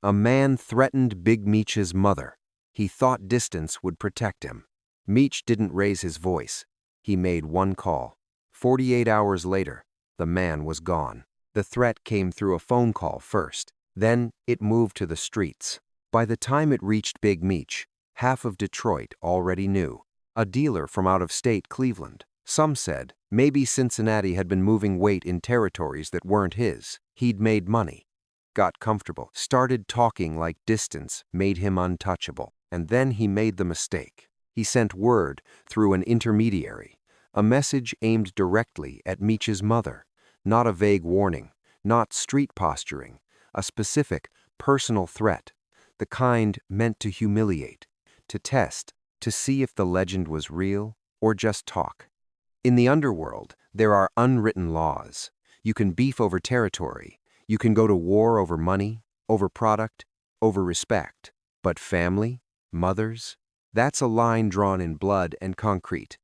A man threatened Big Meech's mother. He thought distance would protect him. Meech didn't raise his voice. He made one call. 48 hours later, the man was gone. The threat came through a phone call first. Then it moved to the streets. By the time it reached Big Meech, half of Detroit already knew. A dealer from out-of-state Cleveland. Some said maybe Cincinnati had been moving weight in territories that weren't his. He'd made money, got comfortable, started talking like distance made him untouchable. And then he made the mistake. He sent word through an intermediary, a message aimed directly at Meech's mother. Not a vague warning, not street posturing, a specific, personal threat, the kind meant to humiliate, to test, to see if the legend was real or just talk. In the underworld, there are unwritten laws. You can beef over territory. You can go to war over money, over product, over respect. But family, mothers, that's a line drawn in blood and concrete.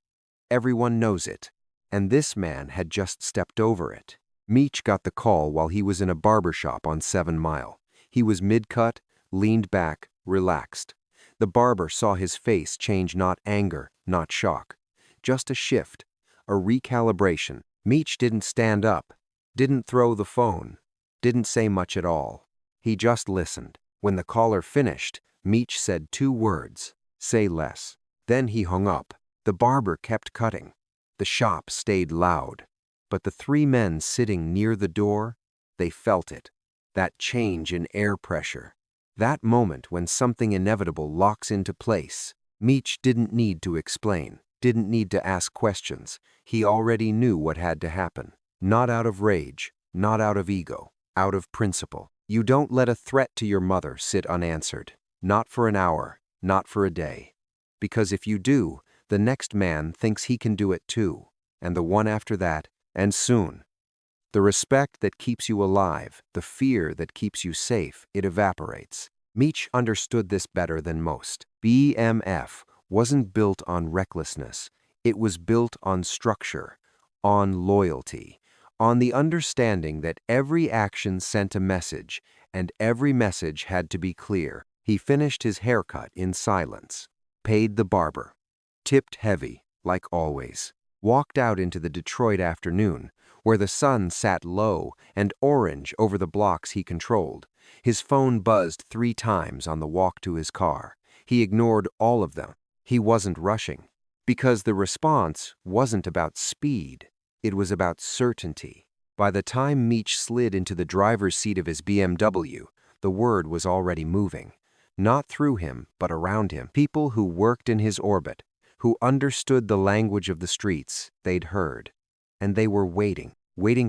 Everyone knows it. And this man had just stepped over it. Meech got the call while he was in a barber shop on 7 Mile. He was mid-cut, leaned back, relaxed. The barber saw his face change, not anger, not shock. Just a shift. A recalibration. Meech didn't stand up, didn't throw the phone, didn't say much at all. He just listened. When the caller finished, Meech said 2 words, "Say less." Then he hung up. The barber kept cutting. The shop stayed loud. But the 3 men sitting near the door, they felt it. That change in air pressure. That moment when something inevitable locks into place. Meech didn't need to explain. Didn't need to ask questions. He already knew what had to happen. Not out of rage, not out of ego, out of principle. You don't let a threat to your mother sit unanswered. Not for an hour, not for a day. Because if you do, the next man thinks he can do it too, and the one after that, and soon. The respect that keeps you alive, the fear that keeps you safe, it evaporates. Meech understood this better than most. BMF wasn't built on recklessness. It was built on structure, on loyalty, on the understanding that every action sent a message, and every message had to be clear. He finished his haircut in silence, paid the barber, tipped heavy, like always, walked out into the Detroit afternoon, where the sun sat low and orange over the blocks he controlled. His phone buzzed 3 times on the walk to his car. He ignored all of them. He wasn't rushing, because the response wasn't about speed. It was about certainty. By the time Meech slid into the driver's seat of his BMW, the word was already moving. Not through him, but around him. People who worked in his orbit, who understood the language of the streets they'd heard. And they were waiting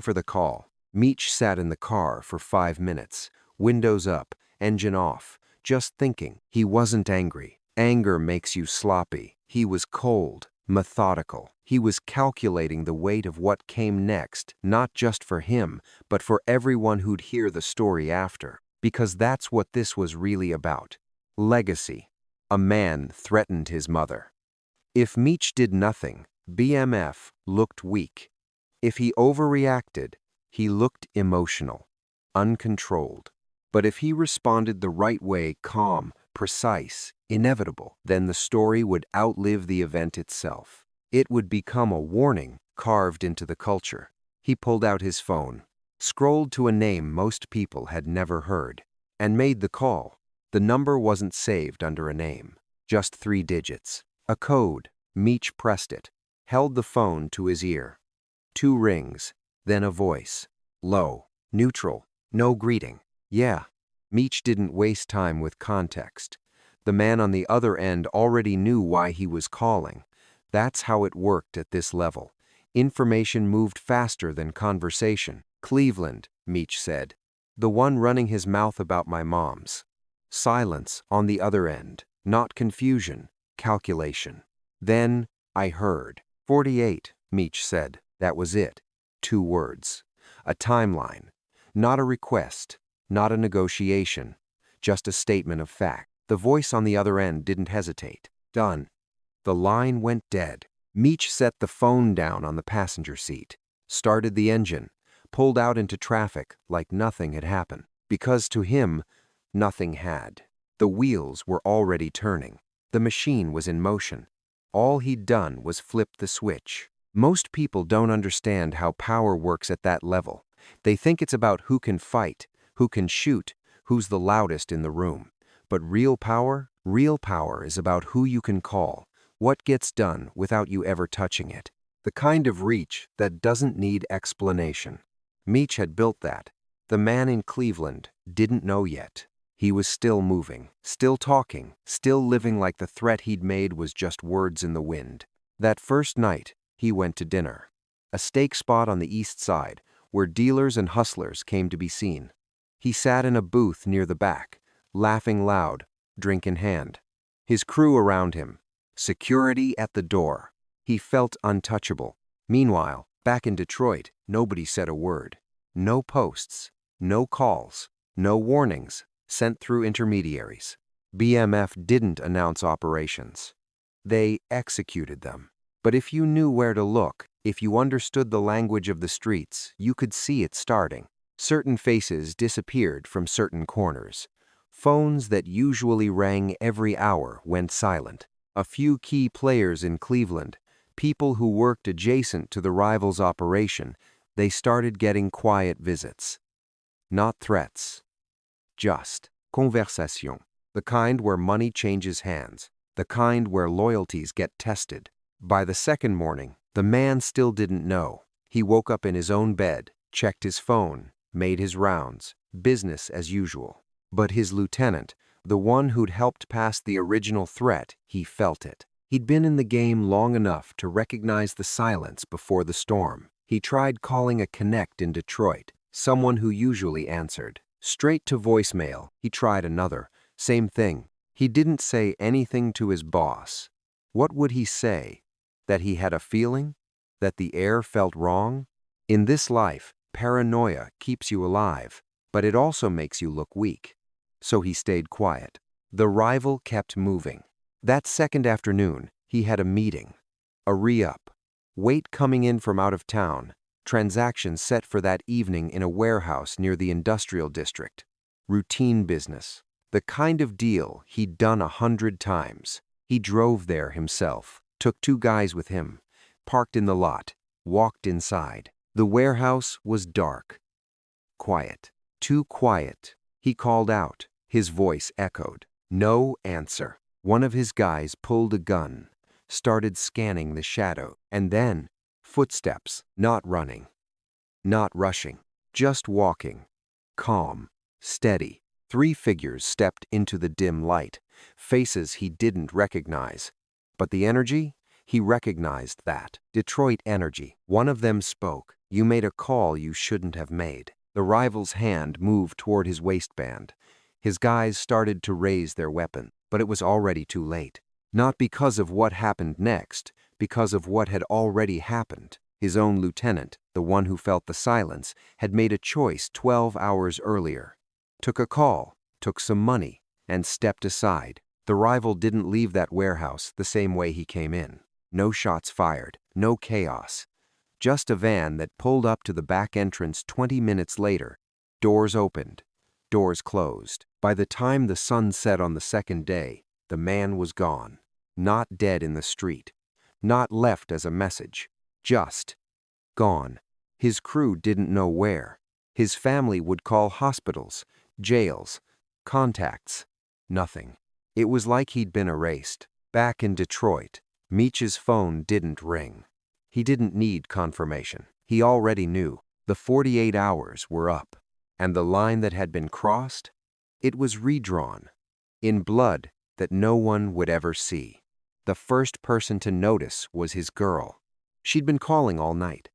for the call. Meech sat in the car for 5 minutes, windows up, engine off, just thinking. He wasn't angry. Anger makes you sloppy. He was cold, methodical. He was calculating the weight of what came next, not just for him, but for everyone who'd hear the story after. Because that's what this was really about. Legacy. A man threatened his mother. If Meech did nothing, BMF looked weak. If he overreacted, he looked emotional, uncontrolled. But if he responded the right way, calm, precise, inevitable, then the story would outlive the event itself. It would become a warning carved into the culture. He pulled out his phone, scrolled to a name most people had never heard, and made the call. The number wasn't saved under a name, just 3 digits. A code. Meech pressed it, held the phone to his ear. 2 rings, then a voice. Low, neutral, no greeting. Yeah. Meech didn't waste time with context. The man on the other end already knew why he was calling. That's how it worked at this level. Information moved faster than conversation. "Cleveland," Meech said. "The one running his mouth about my mom's." Silence on the other end. Not confusion, calculation. Then I heard. 48, Meech said. That was it. 2 words. A timeline. Not a request. Not a negotiation. Just a statement of fact. The voice on the other end didn't hesitate. Done. The line went dead. Meech set the phone down on the passenger seat, started the engine, pulled out into traffic like nothing had happened. Because to him, Nothing had. The wheels were already turning. The machine was in motion. All he'd done was flip the switch. Most people don't understand how power works at that level. They think it's about who can fight, who can shoot, who's the loudest in the room. But real power is about who you can call, what gets done without you ever touching it. The kind of reach that doesn't need explanation. Meech had built that. The man in Cleveland didn't know yet. He was still moving, still talking, still living like the threat he'd made was just words in the wind. That first night, he went to dinner. A steak spot on the east side, where dealers and hustlers came to be seen. He sat in a booth near the back, laughing loud, drink in hand. His crew around him. Security at the door. He felt untouchable. Meanwhile, back in Detroit, nobody said a word. No posts, no calls, no warnings, sent through intermediaries. BMF didn't announce operations. They executed them. But if you knew where to look, if you understood the language of the streets, you could see it starting. Certain faces disappeared from certain corners. Phones that usually rang every hour went silent. A few key players in Cleveland, people who worked adjacent to the rival's operation, they started getting quiet visits. Not threats. Just conversation. The kind where money changes hands. The kind where loyalties get tested. By the second morning, the man still didn't know. He woke up in his own bed, checked his phone, made his rounds, business as usual. But his lieutenant, the one who'd helped pass the original threat, he felt it. He'd been in the game long enough to recognize the silence before the storm. He tried calling a connect in Detroit, someone who usually answered. Straight to voicemail, he tried another. Same thing. He didn't say anything to his boss. What would he say? That he had a feeling? That the air felt wrong? In this life, paranoia keeps you alive, but it also makes you look weak. So he stayed quiet. The rival kept moving. That second afternoon, he had a meeting. A re-up. Weight coming in from out of town. Transactions set for that evening in a warehouse near the industrial district. Routine business. The kind of deal he'd done 100 times. He drove there himself, took 2 guys with him, parked in the lot, walked inside. The warehouse was dark. Quiet. Too quiet. He called out. His voice echoed. No answer. One of his guys pulled a gun, started scanning the shadow, and then footsteps, not running, not rushing, just walking. Calm, steady. 3 figures stepped into the dim light, faces he didn't recognize. But the energy? He recognized that. Detroit energy. One of them spoke. You made a call you shouldn't have made. The rival's hand moved toward his waistband. His guys started to raise their weapon, but it was already too late. Not because of what happened next, because of what had already happened. His own lieutenant, the one who felt the silence, had made a choice 12 hours earlier. Took a call, took some money, and stepped aside. The rival didn't leave that warehouse the same way he came in. No shots fired, no chaos. Just a van that pulled up to the back entrance 20 minutes later. Doors opened, doors closed. By the time the sun set on the second day, the man was gone. Not dead in the street. Not left as a message. Just gone. His crew didn't know where. His family would call hospitals, jails, contacts. Nothing. It was like he'd been erased. Back in Detroit, Meech's phone didn't ring. He didn't need confirmation. He already knew. The 48 hours were up. And the line that had been crossed? It was redrawn. In blood that no one would ever see. The first person to notice was his girl. She'd been calling all night.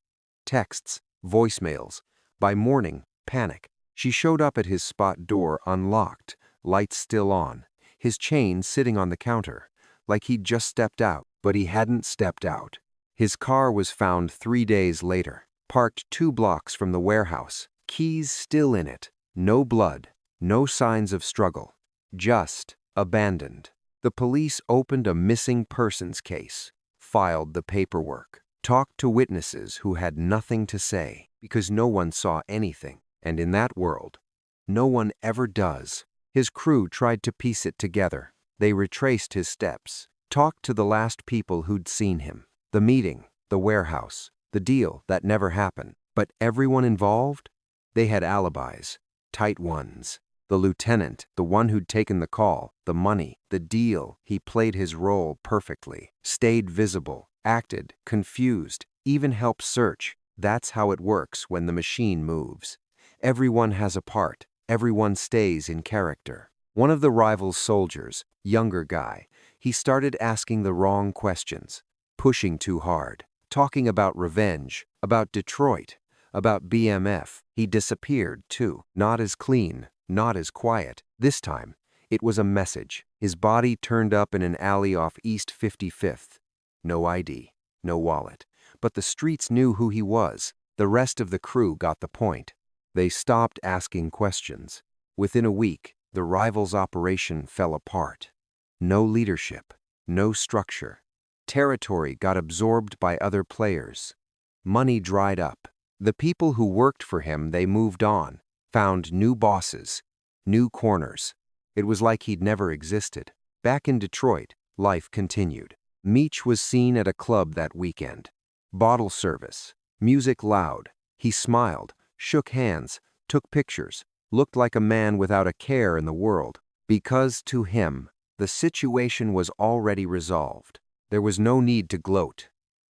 Texts, voicemails. By morning, panic. She showed up at his spot door unlocked, lights still on, his chain sitting on the counter, like he'd just stepped out, but he hadn't stepped out. His car was found 3 days later, parked 2 blocks from the warehouse, keys still in it, no blood, no signs of struggle, just abandoned. The police opened a missing persons case, filed the paperwork, talked to witnesses who had nothing to say because no one saw anything. And in that world, no one ever does. His crew tried to piece it together. They retraced his steps, talked to the last people who'd seen him. The meeting, the warehouse, the deal that never happened. But everyone involved? They had alibis, tight ones. The lieutenant, the one who'd taken the call, the money, the deal, he played his role perfectly. Stayed visible, acted, confused, even helped search. That's how it works when the machine moves. Everyone has a part. Everyone stays in character. One of the rival's soldiers, younger guy, he started asking the wrong questions, pushing too hard, talking about revenge, about Detroit, about BMF. He disappeared, too. Not as clean, not as quiet. This time, it was a message. His body turned up in an alley off East 55th. No ID, no wallet. But the streets knew who he was. The rest of the crew got the point. They stopped asking questions. Within a week, the rival's operation fell apart. No leadership, no structure. Territory got absorbed by other players. Money dried up. The people who worked for him, they moved on, found new bosses, new corners. It was like he'd never existed. Back in Detroit, life continued. Meech was seen at a club that weekend. Bottle service, music loud. He smiled, shook hands, took pictures, looked like a man without a care in the world. Because to him, the situation was already resolved. There was no need to gloat,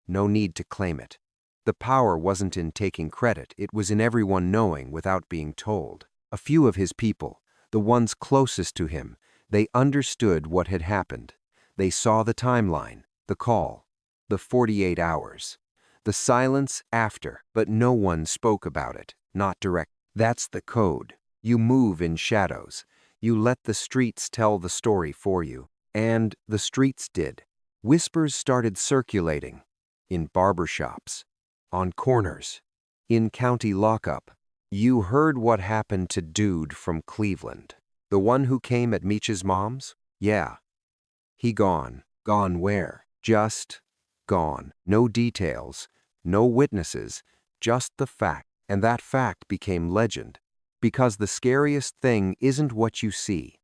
no need to claim it. The power wasn't in taking credit, it was in everyone knowing without being told. A few of his people, the ones closest to him, they understood what had happened. They saw the timeline, the call, the 48 hours, the silence after, but no one spoke about it, not direct. That's the code. You move in shadows. You let the streets tell the story for you. And the streets did. Whispers started circulating. In barbershops. On corners. In county lockup. You heard what happened to Dude from Cleveland. The one who came at Meech's mom's? Yeah. He gone. Gone where? Just gone. No details. No witnesses. Just the fact. And that fact became legend. Because the scariest thing isn't what you see.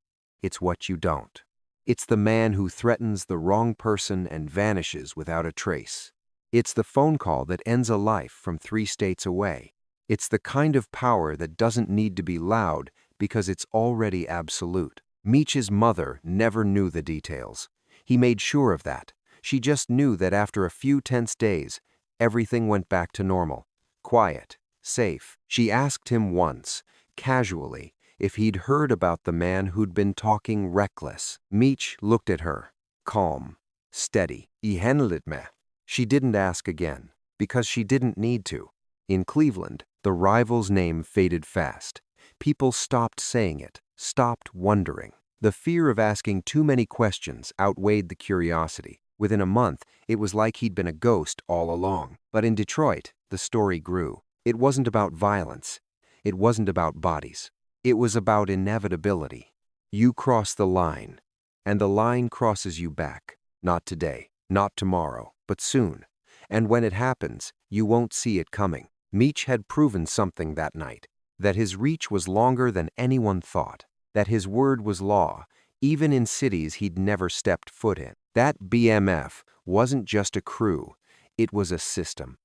It's what you don't. It's the man who threatens the wrong person and vanishes without a trace. It's the phone call that ends a life from 3 states away. It's the kind of power that doesn't need to be loud because it's already absolute. Meech's mother never knew the details. He made sure of that. She just knew that after a few tense days, everything went back to normal. Quiet, safe. She asked him once, casually, if he'd heard about the man who'd been talking reckless. Meech looked at her, calm, steady. "I handled it, ma." She didn't ask again, because she didn't need to. In Cleveland, the rival's name faded fast. People stopped saying it, stopped wondering. The fear of asking too many questions outweighed the curiosity. Within a month, it was like he'd been a ghost all along. But in Detroit, the story grew. It wasn't about violence. It wasn't about bodies. It was about inevitability. You cross the line, and the line crosses you back. Not today, not tomorrow, but soon. And when it happens, you won't see it coming. Meech had proven something that night, that his reach was longer than anyone thought, that his word was law, even in cities he'd never stepped foot in. That BMF wasn't just a crew, it was a system,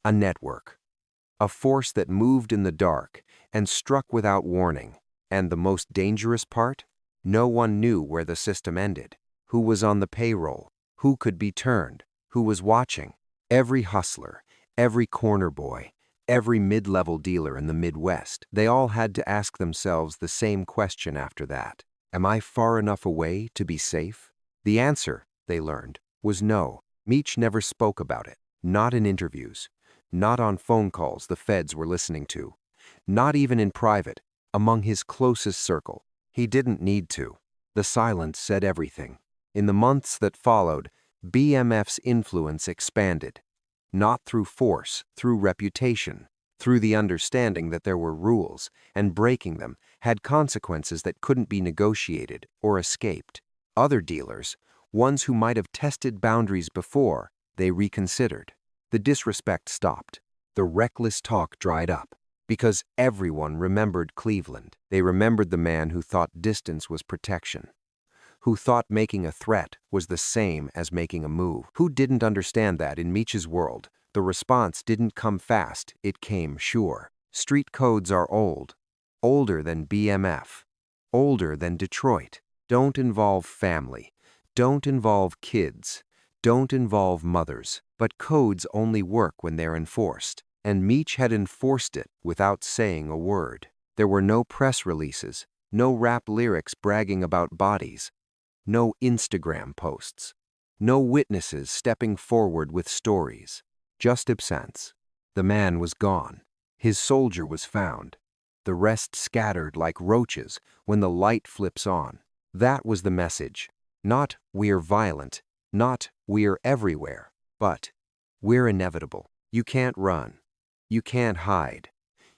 a network, a force that moved in the dark and struck without warning. And the most dangerous part? No one knew where the system ended, who was on the payroll, who could be turned, who was watching. Every hustler, every corner boy, every mid-level dealer in the Midwest, they all had to ask themselves the same question after that. Am I far enough away to be safe? The answer, they learned, was no. Meech never spoke about it. Not in interviews. Not on phone calls the feds were listening to. Not even in private, among his closest circle. He didn't need to. The silence said everything. In the months that followed, BMF's influence expanded. Not through force, through reputation, through the understanding that there were rules, and breaking them had consequences that couldn't be negotiated or escaped. Other dealers, ones who might have tested boundaries before, they reconsidered. The disrespect stopped. The reckless talk dried up. Because everyone remembered Cleveland. They remembered the man who thought distance was protection, who thought making a threat was the same as making a move. Who didn't understand that in Meech's world, the response didn't come fast, it came sure. Street codes are old, older than BMF, older than Detroit. Don't involve family, don't involve kids, don't involve mothers. But codes only work when they're enforced. And Meech had enforced it without saying a word. There were no press releases, no rap lyrics bragging about bodies, no Instagram posts, no witnesses stepping forward with stories, just absence. The man was gone. His soldier was found. The rest scattered like roaches when the light flips on. That was the message. Not "we're violent," not "we're everywhere," but "we're inevitable." You can't run. You can't hide.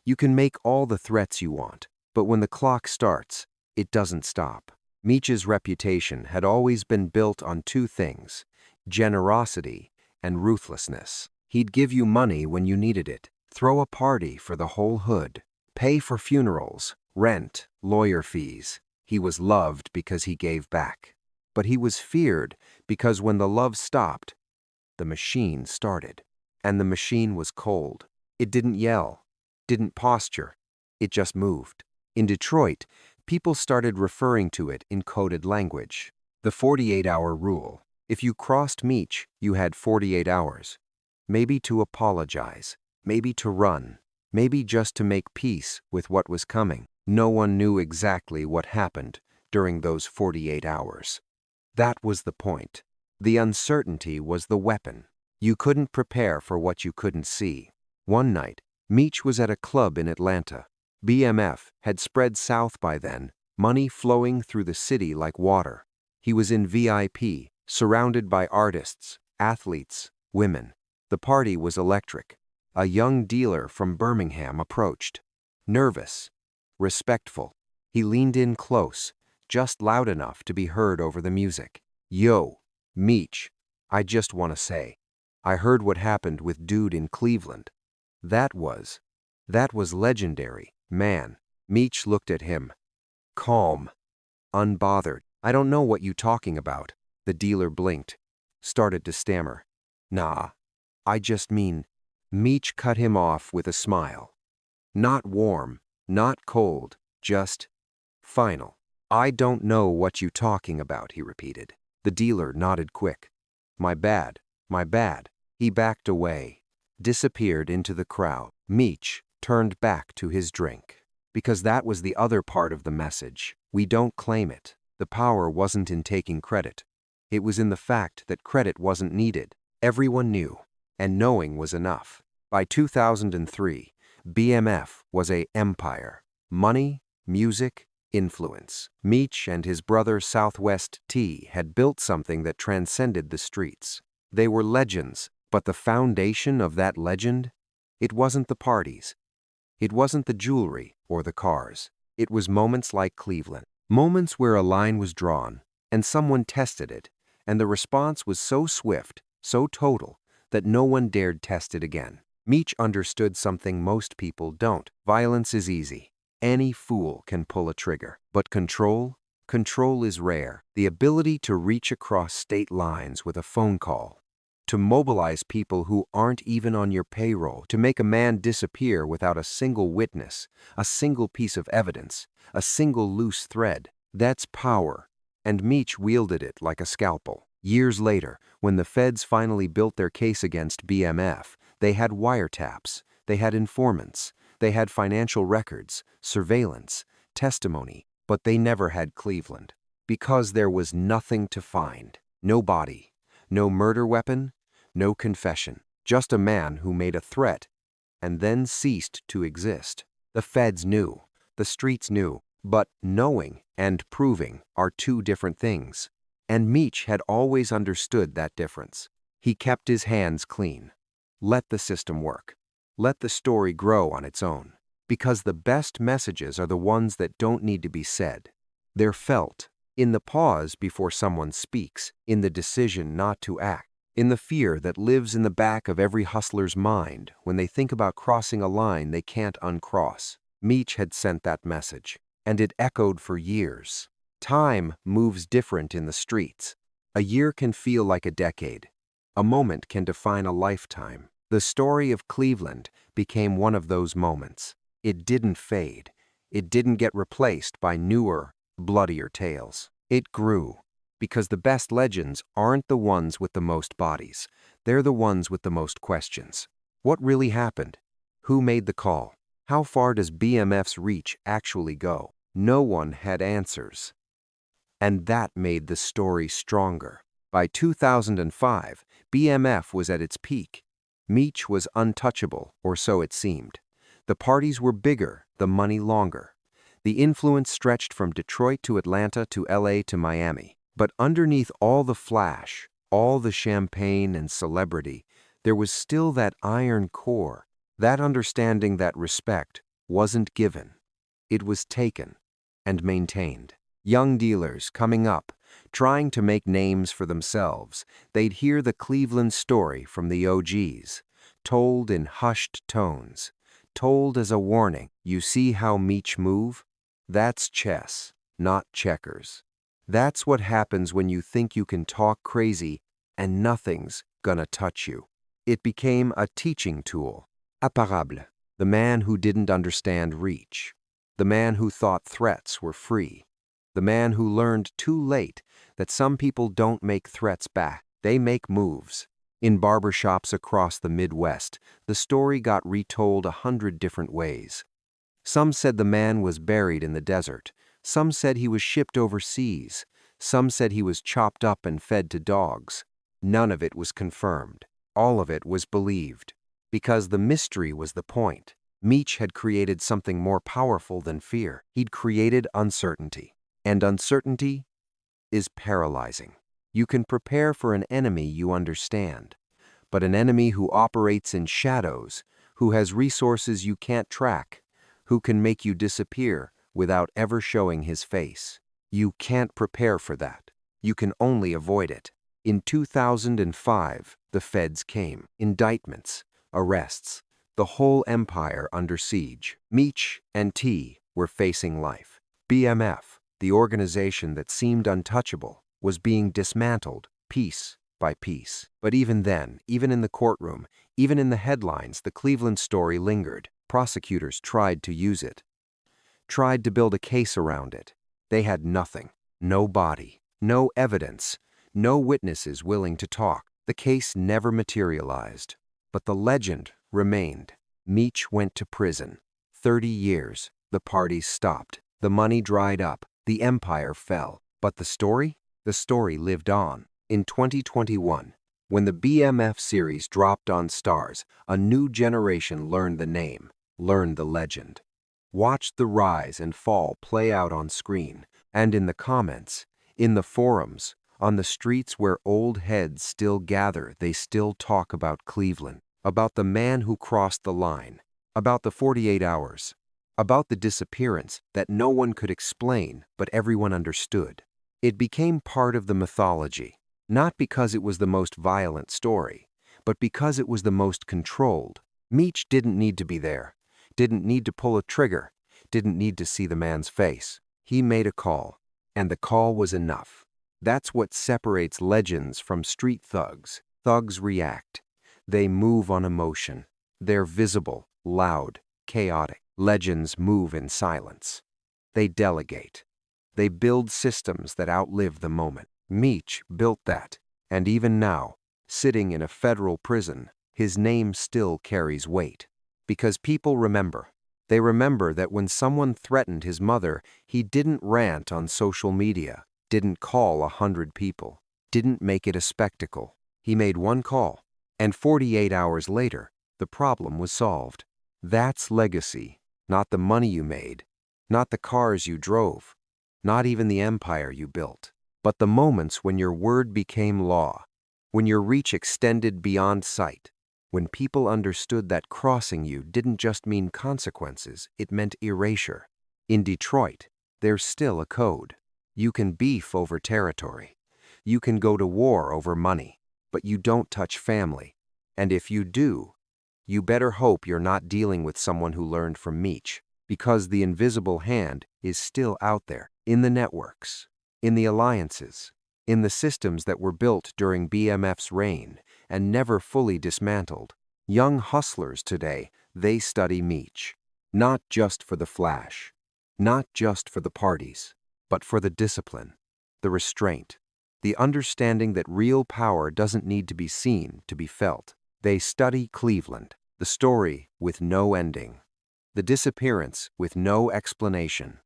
You can make all the threats you want, but when the clock starts, it doesn't stop. Meech's reputation had always been built on two things: generosity and ruthlessness. He'd give you money when you needed it, throw a party for the whole hood, pay for funerals, rent, lawyer fees. He was loved because he gave back. But he was feared because when the love stopped, the machine started. And the machine was cold. It didn't yell, didn't posture, it just moved. In Detroit, people started referring to it in coded language. The 48-hour rule. If you crossed Meech, you had 48 hours. Maybe to apologize, maybe to run, maybe just to make peace with what was coming. No one knew exactly what happened during those 48 hours. That was the point. The uncertainty was the weapon. You couldn't prepare for what you couldn't see. One night, Meech was at a club in Atlanta. BMF had spread south by then, money flowing through the city like water. He was in VIP, surrounded by artists, athletes, women. The party was electric. A young dealer from Birmingham approached. Nervous, respectful. He leaned in close, just loud enough to be heard over the music. "Yo, Meech, I just want to say, I heard what happened with dude in Cleveland. That was legendary, man." Meech looked at him. Calm, unbothered. "I don't know what you talking about." The dealer blinked, started to stammer. "Nah, I just mean..." Meech cut him off with a smile. Not warm, not cold, just final. "I don't know what you talking about," he repeated. The dealer nodded quick. My bad. He backed away, disappeared into the crowd. Meech turned back to his drink. Because that was the other part of the message. We don't claim it. The power wasn't in taking credit. It was in the fact that credit wasn't needed. Everyone knew, and knowing was enough. By 2003, BMF was an empire. Money, music, influence. Meech and his brother Southwest T had built something that transcended the streets. They were legends, but the foundation of that legend? It wasn't the parties. It wasn't the jewelry or the cars. It was moments like Cleveland. Moments where a line was drawn, and someone tested it, and the response was so swift, so total, that no one dared test it again. Meech understood something most people don't. Violence is easy. Any fool can pull a trigger. But control is rare. The ability to reach across state lines with a phone call, to mobilize people who aren't even on your payroll, to make a man disappear without a single witness, a single piece of evidence, a single loose thread. That's power, and Meech wielded it like a scalpel. Years later, when the feds finally built their case against BMF, they had wiretaps, they had informants, they had financial records, surveillance, testimony, but they never had Cleveland. Because there was nothing to find. No body, no murder weapon, no confession. Just a man who made a threat and then ceased to exist. The feds knew, the streets knew, but knowing and proving are two different things. And Meech had always understood that difference. He kept his hands clean. Let the system work. Let the story grow on its own. Because the best messages are the ones that don't need to be said. They're felt. In the pause before someone speaks, in the decision not to act. in the fear that lives in the back of every hustler's mind when they think about crossing a line they can't uncross. Meech had sent that message, and it echoed for years. Time moves different in the streets. A year can feel like a decade. A moment can define a lifetime. The story of Cleveland became one of those moments. It didn't fade. It didn't get replaced by newer, bloodier tales. It grew, because the best legends aren't the ones with the most bodies. They're the ones with the most questions. What really happened? Who made the call? How far does BMF's reach actually go? No one had answers. And that made the story stronger. By 2005, BMF was at its peak. Meech was untouchable, or so it seemed. The parties were bigger, the money longer. The influence stretched from Detroit to Atlanta to LA to Miami. But underneath all the flash, all the champagne and celebrity, there was still that iron core, that understanding that respect wasn't given. It was taken and maintained. Young dealers coming up, trying to make names for themselves, they'd hear the Cleveland story from the OGs, told in hushed tones, told as a warning. You see how Meech move? That's chess, not checkers. That's what happens when you think you can talk crazy and nothing's gonna touch you. It became a teaching tool. Imparable, the man who didn't understand reach, the man who thought threats were free, the man who learned too late that some people don't make threats back, they make moves. In barbershops across the Midwest, the story got retold 100 different ways. Some said the man was buried in the desert. Some said he was shipped overseas. Some said he was chopped up and fed to dogs. None of it was confirmed. All of it was believed. Because the mystery was the point. Meech had created something more powerful than fear. He'd created uncertainty. And uncertainty is paralyzing. You can prepare for an enemy you understand. But an enemy who operates in shadows, who has resources you can't track, who can make you disappear without ever showing his face. You can't prepare for that. You can only avoid it. In 2005, the feds came. Indictments, arrests, the whole empire under siege. Meech and T were facing life. BMF, the organization that seemed untouchable, was being dismantled piece by piece. But even then, even in the courtroom, even in the headlines, the Cleveland story lingered. Prosecutors tried to use it, tried to build a case around it. They had nothing, no body, no evidence, no witnesses willing to talk. The case never materialized, but the legend remained. Meech went to prison. 30 years, the parties stopped, the money dried up, the empire fell. But the story? The story lived on. In 2021, when the BMF series dropped on Stars, a new generation learned the name, learned the legend. Watched the rise and fall play out on screen, and in the comments, in the forums, on the streets where old heads still gather, they still talk about Cleveland, about the man who crossed the line, about the 48 hours, about the disappearance that no one could explain but everyone understood. It became part of the mythology, not because it was the most violent story, but because it was the most controlled. Meech didn't need to be there, didn't need to pull a trigger, didn't need to see the man's face. He made a call, and the call was enough. That's what separates legends from street thugs. Thugs react. They move on emotion. They're visible, loud, chaotic. Legends move in silence. They delegate. They build systems that outlive the moment. Meech built that, and even now, sitting in a federal prison, his name still carries weight. Because people remember. They remember that when someone threatened his mother, he didn't rant on social media, didn't call 100 people, didn't make it a spectacle. He made one call, and 48 hours later, the problem was solved. That's legacy, not the money you made, not the cars you drove, not even the empire you built, but the moments when your word became law, when your reach extended beyond sight, when people understood that crossing you didn't just mean consequences, it meant erasure. In Detroit, there's still a code. You can beef over territory. You can go to war over money. but you don't touch family. And if you do, you better hope you're not dealing with someone who learned from Meech, because the invisible hand is still out there, in the networks, in the alliances, in the systems that were built during BMF's reign and never fully dismantled. Young hustlers today, they study Meech, not just for the flash, not just for the parties, but for the discipline, the restraint, the understanding that real power doesn't need to be seen to be felt. They study Cleveland, the story with no ending, the disappearance with no explanation,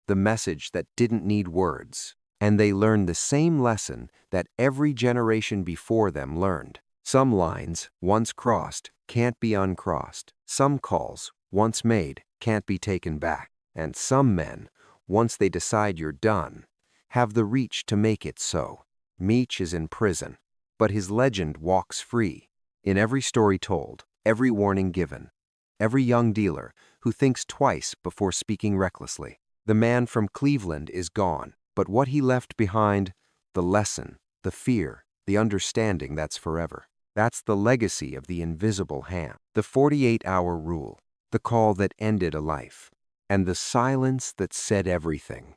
the message that didn't need words. And they learn the same lesson that every generation before them learned. Some lines, once crossed, can't be uncrossed. Some calls, once made, can't be taken back. And some men, once they decide you're done, have the reach to make it so. Meech is in prison, but his legend walks free. In every story told, every warning given, every young dealer who thinks twice before speaking recklessly. The man from Cleveland is gone, but what he left behind, the lesson, the fear, the understanding, that's forever. That's the legacy of the invisible hand, the 48-hour rule, the call that ended a life, and the silence that said everything.